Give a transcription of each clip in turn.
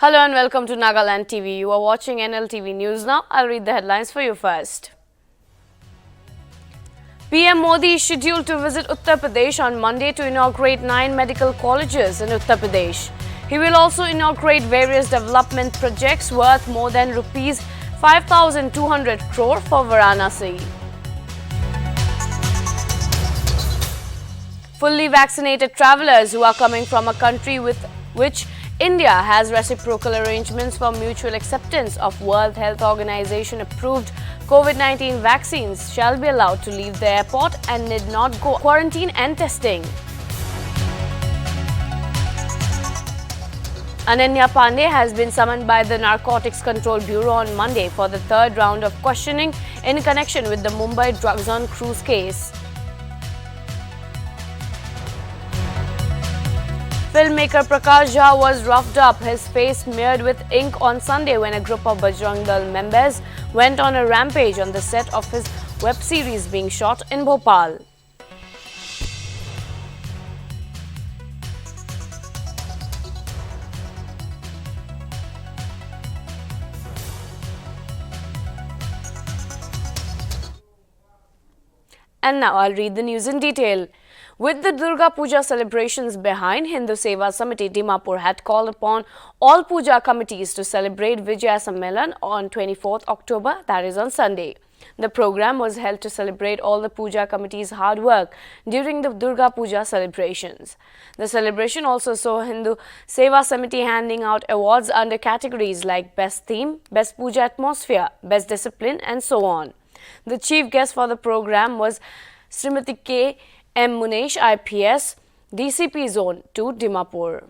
Hello and welcome to Nagaland TV. You are watching Nltv News Now. I'll read the headlines for you first. PM Modi is scheduled to visit Uttar Pradesh on Monday to inaugurate 9 medical colleges in Uttar Pradesh. He will also inaugurate various development projects worth more than rupees 5,200 crore for Varanasi. Fully vaccinated travelers who are coming from a country with which India has reciprocal arrangements for mutual acceptance of World Health Organization approved COVID-19 vaccines shall be allowed to leave the airport and need not go quarantine and testing. Ananya Pandey has been summoned by the Narcotics Control Bureau on Monday for the third round of questioning in connection with the Mumbai drugs on cruise case. Filmmaker Prakash Jha was roughed up, his face smeared with ink on Sunday when a group of Bajrang Dal members went on a rampage on the set of his web series being shot in Bhopal. And now I'll read the news in detail. With the Durga Puja celebrations behind, Hindu Seva Samiti Dimapur had called upon all Puja committees to celebrate Vijaya Sammelan on 24th October, that is on Sunday. The program was held to celebrate all the Puja committees' hard work during the Durga Puja celebrations. The celebration also saw Hindu Seva Samiti handing out awards under categories like Best Theme, Best Puja Atmosphere, Best Discipline and so on. The chief guest for the program was Srimati K. M. Munesh IPS, DCP Zone 2, Dimapur.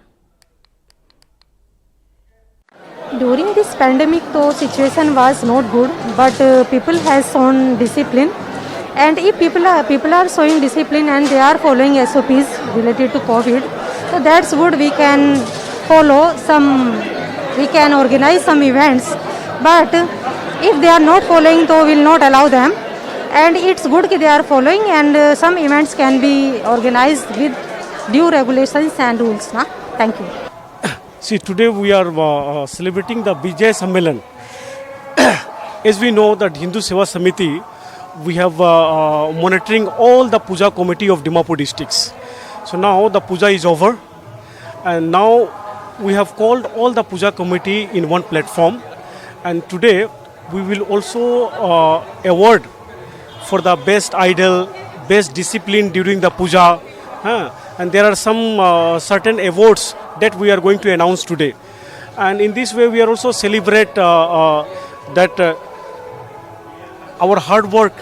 During this pandemic, the situation was not good, but people has shown discipline. And if people are showing discipline and they are following SOPs related to COVID, so that's good. We can we can organize some events. But if they are not following, so we will not allow them. And it's good that they are following, and some events can be organized with due regulations and rules. Thank you. See, today we are celebrating the Vijay Sammelan. As we know that Hindu Seva Samiti, we have monitoring all the Puja committee of Dimapur districts. So now the Puja is over, and now we have called all the Puja committee in one platform, and today we will also award for the best idol, best discipline during the puja, and there are some certain awards that we are going to announce today. And in this way we are also celebrate that our hard work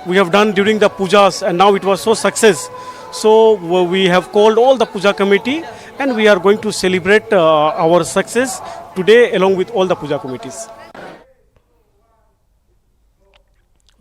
we have done during the pujas, and now it was so success. So we have called all the puja committee, and we are going to celebrate our success today along with all the puja committees.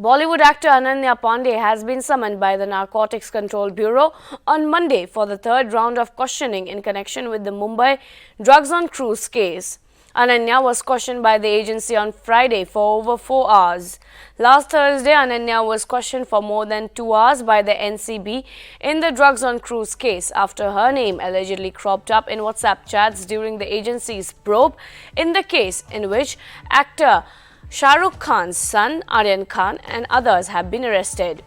Bollywood actor Ananya Pandey has been summoned by the Narcotics Control Bureau on Monday for the third round of questioning in connection with the Mumbai drugs on cruise case. Ananya was questioned by the agency on Friday for over 4 hours. Last Thursday, Ananya was questioned for more than 2 hours by the NCB in the drugs on cruise case after her name allegedly cropped up in WhatsApp chats during the agency's probe in the case in which actor Shah Rukh Khan's son Aryan Khan and others have been arrested.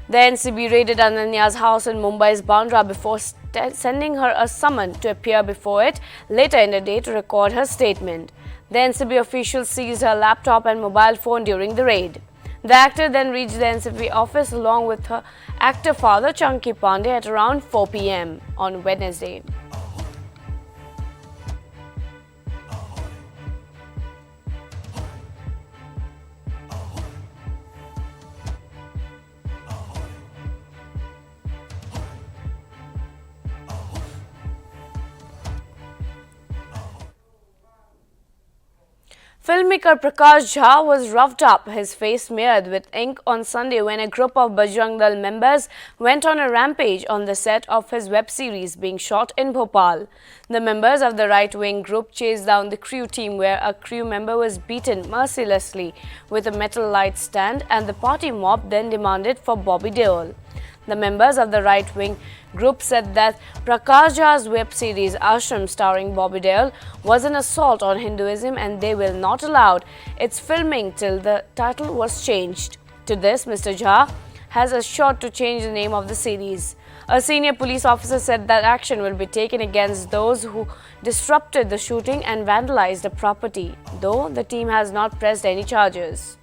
The NCB raided Ananya's house in Mumbai's Bandra before sending her a summon to appear before it later in the day to record her statement. The NCB officials seized her laptop and mobile phone during the raid. The actor then reached the NCB office along with her actor father Chunky Pandey at around 4 p.m. on Wednesday. Filmmaker Prakash Jha was roughed up, his face smeared with ink on Sunday when a group of Bajrang Dal members went on a rampage on the set of his web series being shot in Bhopal. The members of the right-wing group chased down the crew team where a crew member was beaten mercilessly with a metal light stand, and the party mob then demanded for Bobby Deol. The members of the right-wing group said that Prakash Jha's web series Ashram starring Bobby Deol was an assault on Hinduism and they will not allow its filming till the title was changed. To this, Mr. Jha has assured to change the name of the series. A senior police officer said that action will be taken against those who disrupted the shooting and vandalized the property, though the team has not pressed any charges.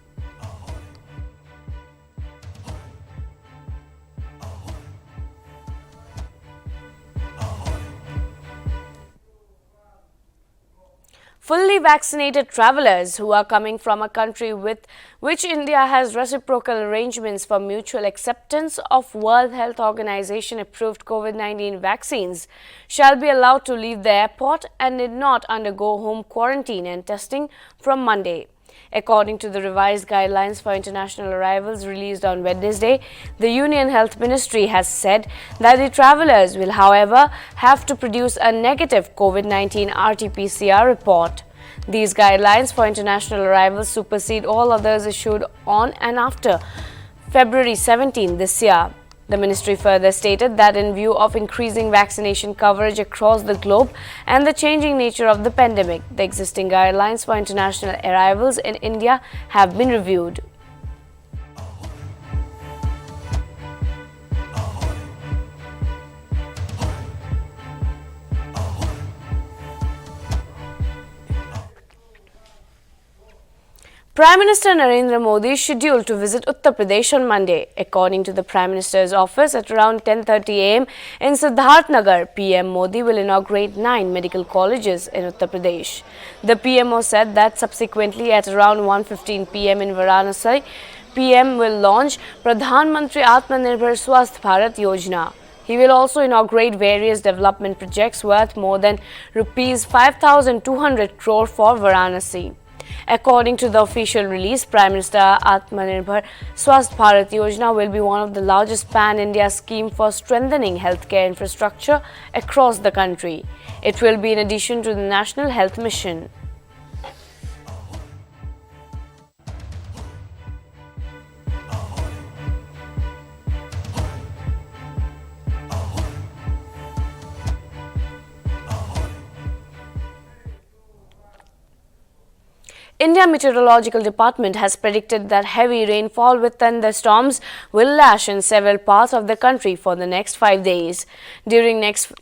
Fully vaccinated travelers who are coming from a country with which India has reciprocal arrangements for mutual acceptance of World Health Organization approved COVID-19 vaccines shall be allowed to leave the airport and need not undergo home quarantine and testing from Monday. According to the revised guidelines for international arrivals released on Wednesday, the Union Health Ministry has said that the travellers will, however, have to produce a negative COVID-19 RT-PCR report. These guidelines for international arrivals supersede all others issued on and after February 17 this year. The ministry further stated that in view of increasing vaccination coverage across the globe and the changing nature of the pandemic, the existing guidelines for international arrivals in India have been reviewed. Prime Minister Narendra Modi is scheduled to visit Uttar Pradesh on Monday. According to the Prime Minister's office, at around 10:30 am in Siddharthnagar, PM Modi will inaugurate 9 medical colleges in Uttar Pradesh. The PMO said that subsequently at around 1:15 pm in Varanasi, PM will launch Pradhan Mantri Atmanirbhar Swasth Bharat Yojana. He will also inaugurate various development projects worth more than Rs 5,200 crore for Varanasi. According to the official release, Prime Minister Atmanirbhar Swasth Bharat Yojana will be one of the largest pan-India scheme for strengthening healthcare infrastructure across the country. It will be in addition to the National Health Mission. India Meteorological Department has predicted that heavy rainfall with thunderstorms will lash in several parts of the country for the next 5 days. During next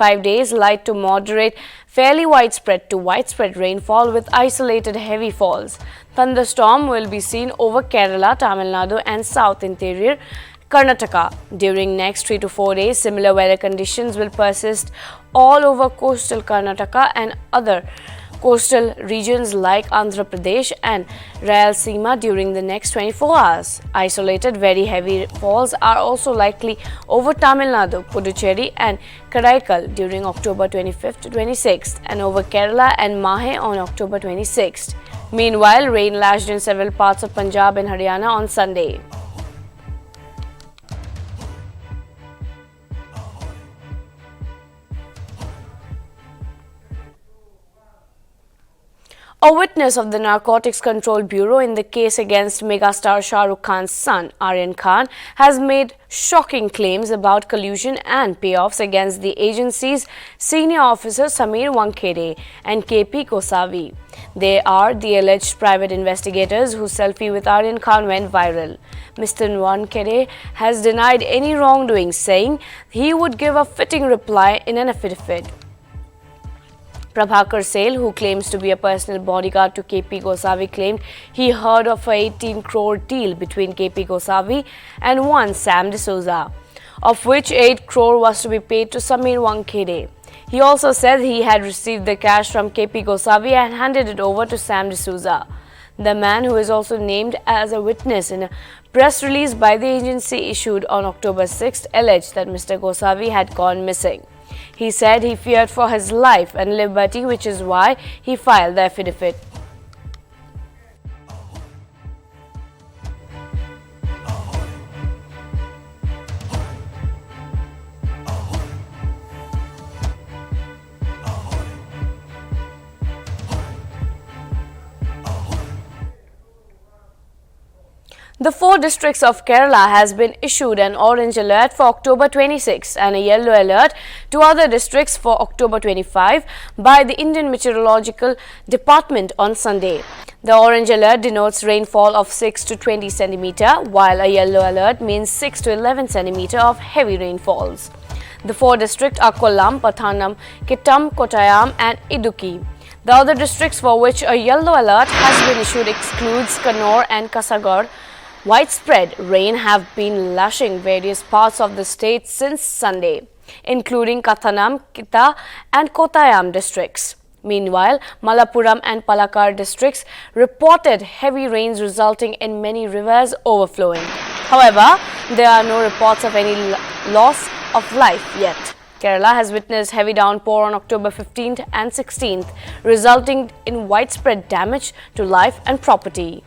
5 days, light to moderate, fairly widespread to widespread rainfall with isolated heavy falls. Thunderstorm will be seen over Kerala, Tamil Nadu and South Interior Karnataka. During next 3 to 4 days, similar weather conditions will persist all over coastal Karnataka and other coastal regions like Andhra Pradesh and Rayalaseema during the next 24 hours. Isolated very heavy falls are also likely over Tamil Nadu, Puducherry and Karaikal during October 25th to 26th and over Kerala and Mahe on October 26th. Meanwhile, rain lashed in several parts of Punjab and Haryana on Sunday. A witness of the Narcotics Control Bureau in the case against megastar Shah Rukh Khan's son, Aryan Khan, has made shocking claims about collusion and payoffs against the agency's senior officers Sameer Wankhede and KP Kosavi. They are the alleged private investigators whose selfie with Aryan Khan went viral. Mr. Wankhede has denied any wrongdoing, saying he would give a fitting reply in an affidavit. Prabhakar Sale, who claims to be a personal bodyguard to KP Gosavi, claimed he heard of a 18 crore deal between KP Gosavi and one Sam D'Souza, of which 8 crore was to be paid to Sameer Wankhede. He also said he had received the cash from KP Gosavi and handed it over to Sam D'Souza. The man, who is also named as a witness in a press release by the agency issued on October 6th, alleged that Mr. Gosavi had gone missing. He said he feared for his life and liberty, which is why he filed the affidavit. The 4 districts of Kerala has been issued an orange alert for October 26 and a yellow alert to other districts for October 25 by the Indian Meteorological Department on Sunday. The orange alert denotes rainfall of 6 to 20 cm, while a yellow alert means 6 to 11 cm of heavy rainfalls. The 4 districts are Kollam, Pathanam, Kittam, Kottayam and Idukki. The other districts for which a yellow alert has been issued excludes Kannur and Kasaragod. Widespread rain have been lashing various parts of the state since Sunday, including Kathanam, Kita and Kottayam districts. Meanwhile, Malappuram and Palakkad districts reported heavy rains resulting in many rivers overflowing. However, there are no reports of any loss of life yet. Kerala has witnessed heavy downpour on October 15th and 16th, resulting in widespread damage to life and property.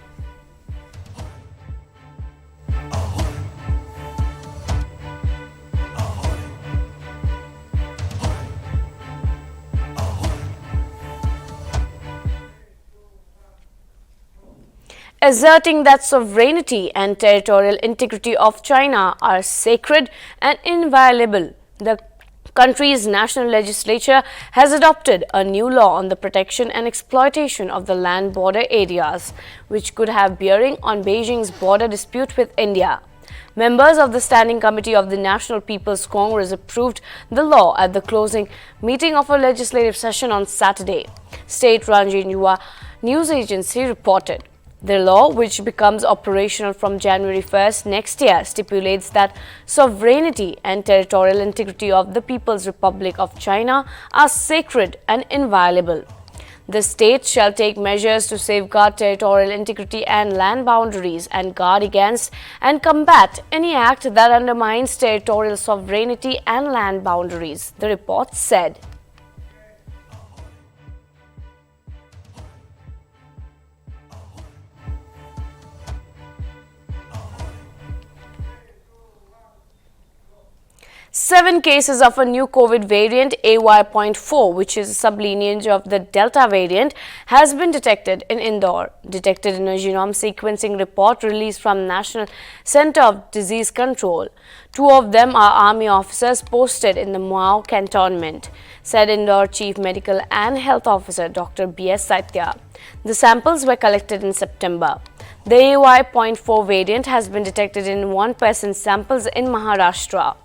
Asserting that sovereignty and territorial integrity of China are sacred and inviolable, the country's national legislature has adopted a new law on the protection and exploitation of the land border areas, which could have bearing on Beijing's border dispute with India. Members of the Standing Committee of the National People's Congress approved the law at the closing meeting of a legislative session on Saturday, state-run Nltv News Agency reported. The law, which becomes operational from January 1st next year, stipulates that sovereignty and territorial integrity of the People's Republic of China are sacred and inviolable. The state shall take measures to safeguard territorial integrity and land boundaries and guard against and combat any act that undermines territorial sovereignty and land boundaries, the report said. Seven cases of a new COVID variant AY.4, which is a sublineage of the Delta variant, has been detected in Indore. Detected in a genome sequencing report released from National Center of Disease Control. 2 of them are army officers posted in the Mao cantonment, said Indore Chief Medical and Health Officer Dr. B.S. Saitya. The samples were collected in September. The AY.4 variant has been detected in 1 person's samples in Maharashtra.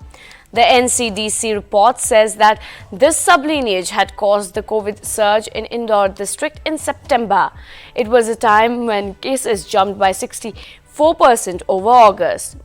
The NCDC report says that this sublineage had caused the COVID surge in Indore district in September. It was a time when cases jumped by 64% over August.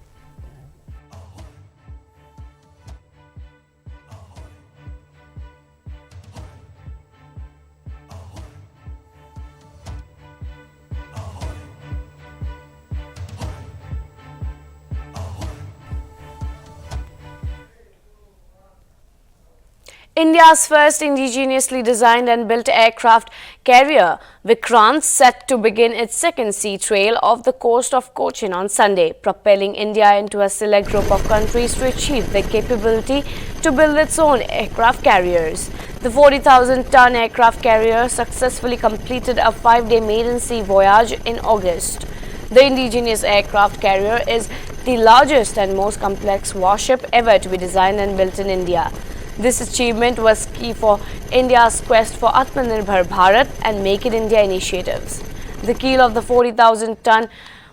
India's first indigenously designed and built aircraft carrier, Vikrant, set to begin its second sea trail off the coast of Cochin on Sunday, propelling India into a select group of countries to achieve the capability to build its own aircraft carriers. The 40,000-ton aircraft carrier successfully completed a 5-day maiden sea voyage in August. The indigenous aircraft carrier is the largest and most complex warship ever to be designed and built in India. This achievement was key for India's quest for Atmanirbhar Bharat and Make in India initiatives. The keel of the 40,000-ton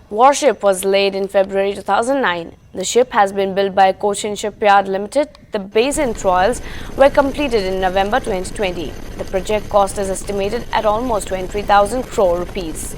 warship was laid in February 2009. The ship has been built by Cochin Shipyard Limited. The basin trials were completed in November 2020. The project cost is estimated at almost 23,000 crore rupees.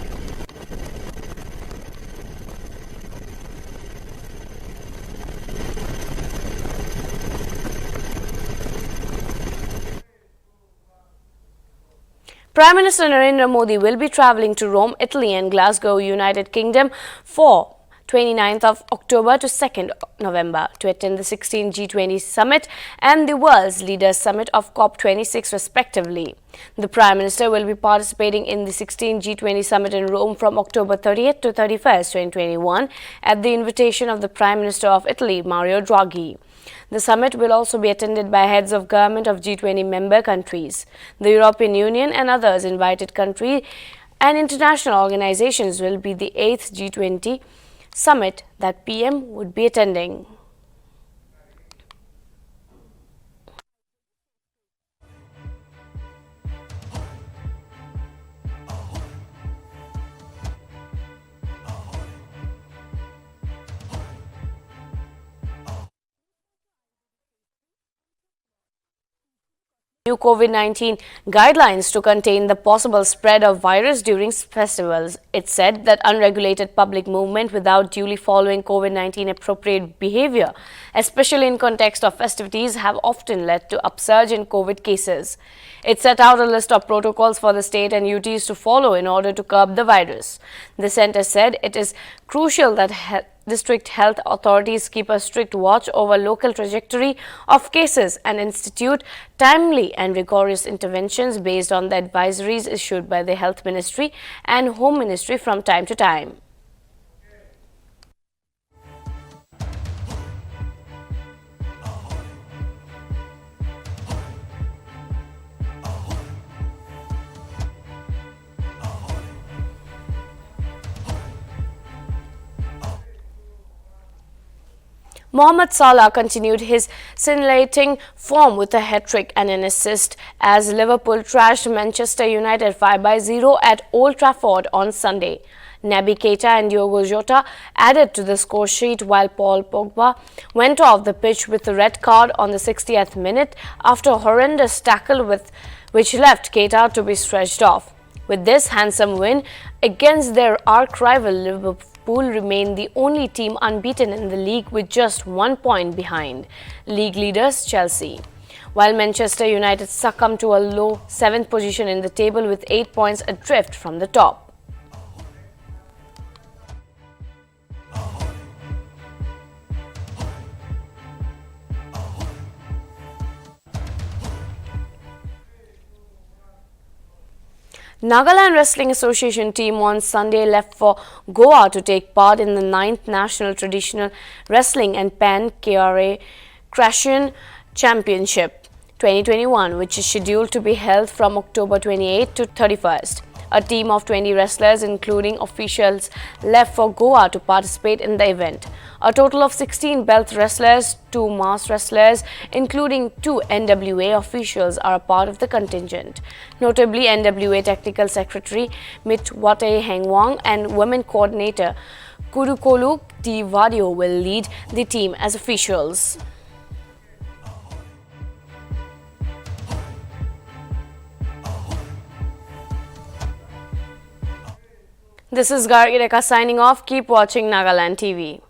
Prime Minister Narendra Modi will be travelling to Rome, Italy and Glasgow, United Kingdom for 29th of October to 2nd November to attend the 16th G20 Summit and the World's Leaders Summit of COP26 respectively. The Prime Minister will be participating in the 16th G20 Summit in Rome from October 30th to 31st, 2021 at the invitation of the Prime Minister of Italy, Mario Draghi. The summit will also be attended by heads of government of G20 member countries. The European Union and others invited countries and international organizations will be the 8th G20 summit that PM would be attending. New COVID-19 guidelines to contain the possible spread of virus during festivals. It said that unregulated public movement without duly following COVID-19 appropriate behavior, especially in context of festivities, have often led to upsurge in COVID cases. It set out a list of protocols for the state and UTs to follow in order to curb the virus. The centre said it is crucial that district health authorities keep a strict watch over local trajectory of cases and institute timely and rigorous interventions based on the advisories issued by the Health Ministry and Home Ministry from time to time. Mohamed Salah continued his scintillating form with a hat-trick and an assist as Liverpool trashed Manchester United 5-0 at Old Trafford on Sunday. Naby Keita and Diogo Jota added to the score sheet while Paul Pogba went off the pitch with a red card on the 60th minute after a horrendous tackle which left Keita to be stretched off. With this handsome win against their arch-rival Liverpool remain the only team unbeaten in the league with just 1 point behind league leaders Chelsea, while Manchester United succumbed to a low 7th position in the table with 8 points adrift from the top. Nagaland Wrestling Association team on Sunday left for Goa to take part in the 9th National Traditional Wrestling and Pan KRA Krashen Championship 2021, which is scheduled to be held from October 28 to 31st. A team of 20 wrestlers, including officials, left for Goa to participate in the event. A total of 16 belt wrestlers, 2 mass wrestlers, including 2 NWA officials, are a part of the contingent. Notably, NWA Technical Secretary Mitwate Hengwang and Women Coordinator Kudukolu Tivadio will lead the team as officials. This is Gargi Reka signing off. Keep watching Nagaland TV.